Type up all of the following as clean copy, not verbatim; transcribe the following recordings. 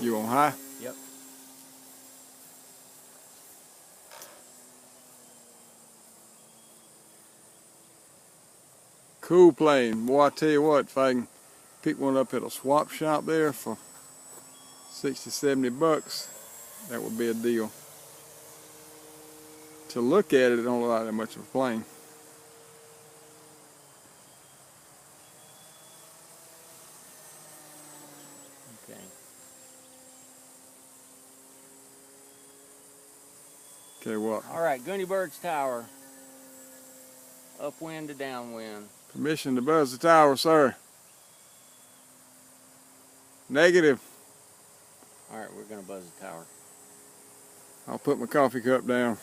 You on high? Yep. Cool plane. Boy, I tell you what, if I can pick one up at a swap shop there for 60, 70 bucks, that would be a deal. To look at it, it don't look like that much of a plane. Okay. Okay, what? All right, Gooney Bird's tower. Upwind to downwind. Permission to buzz the tower, sir. Negative. All right, we're gonna buzz the tower. I'll put my coffee cup down.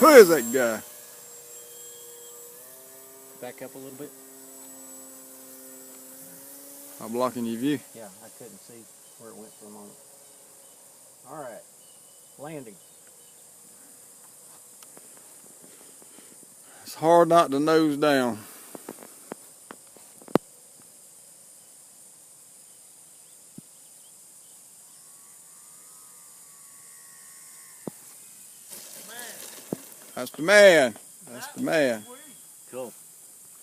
Who is that guy? Back up a little bit. I'm blocking your view. Yeah, I couldn't see where it went for a moment. All right, landing. It's hard not to nose down. That's the man. That's the man. Cool.